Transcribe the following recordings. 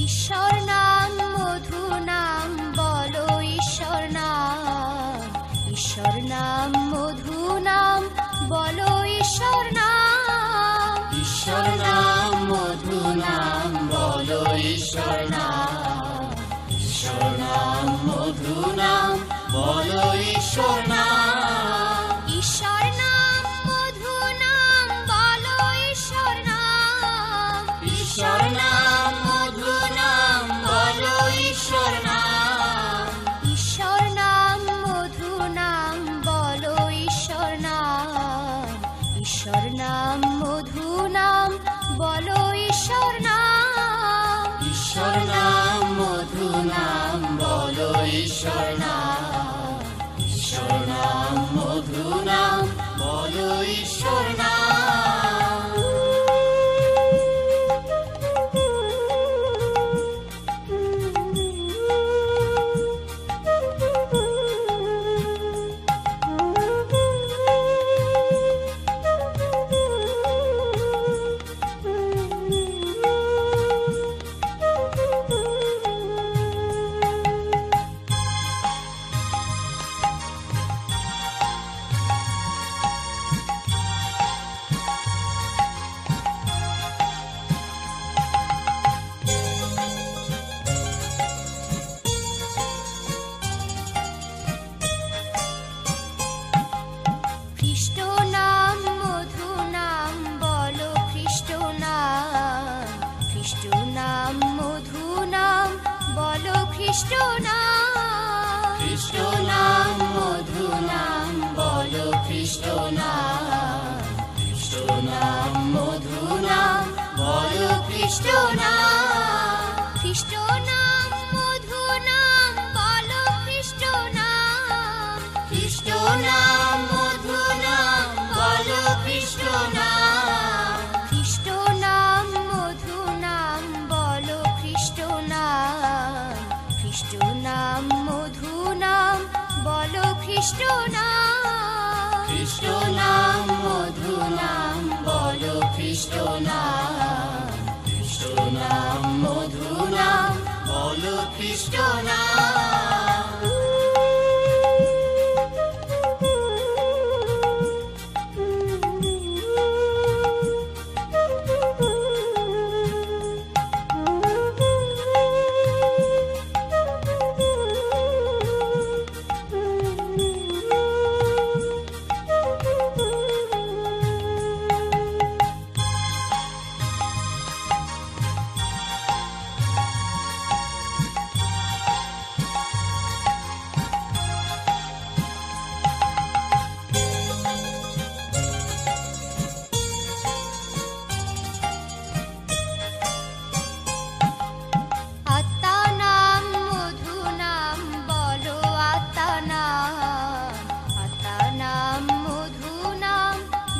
ঈশ্বর নাম মধু নাম বলো ঈশ্বর নাম, ঈশ্বর নাম মধু নাম বলো ঈশ্বর নাম, ঈশ্বর নাম মধু নাম বলো ঈশ্বর নাম, ঈশ্বর নাম মধু নাম বলো ঈশ্বর নাম, ঈশ্বর নাম মধু নাম বলো ঈশ্বর নাম, ঈশ্বর নাম মধু নাম বলো ঈশ্বর নাম, ঈশ্বর নাম মধু নাম বলো ঈশ্বর নাম, ঈশ্বর নাম মধু নাম বলো ঈশ্বর নাম, ঈশ্বর নাম মধু নাম বলো ঈশ্বর নাম, ঈশ্বর নাম মধু নাম বলো ঈশ্বর নাম। খ্রিস্ট নাম মধু নাম বলো খ্রিস্ট নাম, খ্রিস্ট নাম মধু নাম বলো খ্রিস্ট নাম, খ্রিস্ট নাম মধু নাম বলো খ্রিস্ট নাম, খ্রিস্ট নাম মধু নাম বলো খ্রিস্ট নাম, খ্রিস্ট নাম মধু নাম বলো খ্রিস্ট নাম, খ্রিস্ট নাম মধু নাম বলো খ্রিস্ট নাম, খ্রিস্ট নাম মধু নাম বলো খ্রিস্ট নাম, খ্রিস্ট নাম মধু নাম বলো খ্রিস্ট নাম, খ্রিস্ট নাম মধু নাম বলো খ্রিস্ট নাম, খ্রিস্ট নাম মধু নাম বলো খ্রিস্ট নাম। আত্মা নাম মধু নাম বলো আত্মা নাম, আত্মা নাম মধু নাম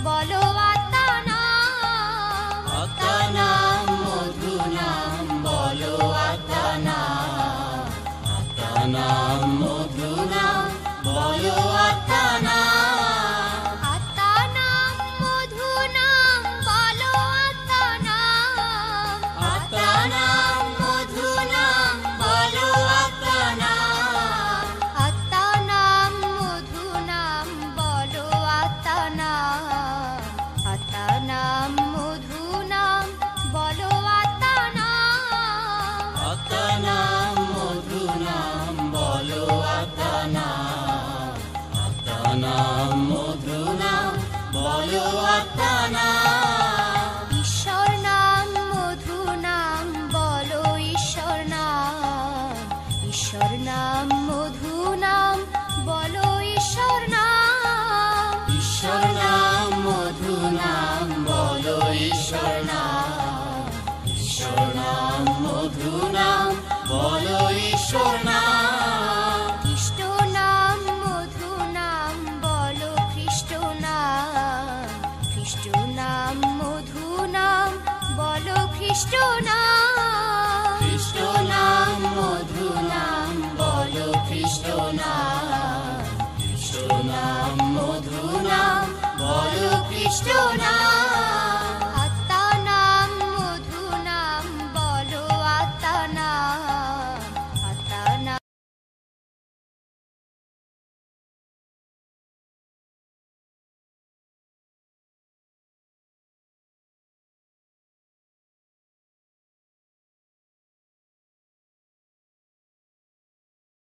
বলো আত্মা নাম, আত্মা নাম মধু নাম বলো আত্মা নাম, আত্মা নাম মধু নাম বলো আত্মা নাম, আত্মা নাম মধু নাম বলো আত্মা নাম, আত্মা নাম মধু নাম বলো আত্মা নাম, আত্মা নাম মধু নাম বলো আত্মা নাম, আত্মা নাম মধু নাম বলো আত্মা নাম, আত্মা নাম মধু নাম বলো আত্মা নাম, আত্মা নাম মধু নাম বলো আত্মা নাম। ঈশ্বর নাম মধু নাম বলো ঈশ্বর নাম, ঈশ্বর নাম মধু নাম বলো ঈশ্বর নাম, ঈশ্বর নাম মধু নাম বলো ঈশ্বর নাম, ঈশ্বর নাম মধু নাম বলো ঈশ্বর নাম, খ্রিস্ট নাম মধু নাম বলো খ্রিস্ট নাম, খ্রিস্ট নাম মধু নাম বলো খ্রিস্ট নাম, খ্রিস্ট নাম মধু নাম বলো খ্রিস্ট নাম, খ্রিস্ট নাম মধু নাম বলো খ্রিস্ট নাম।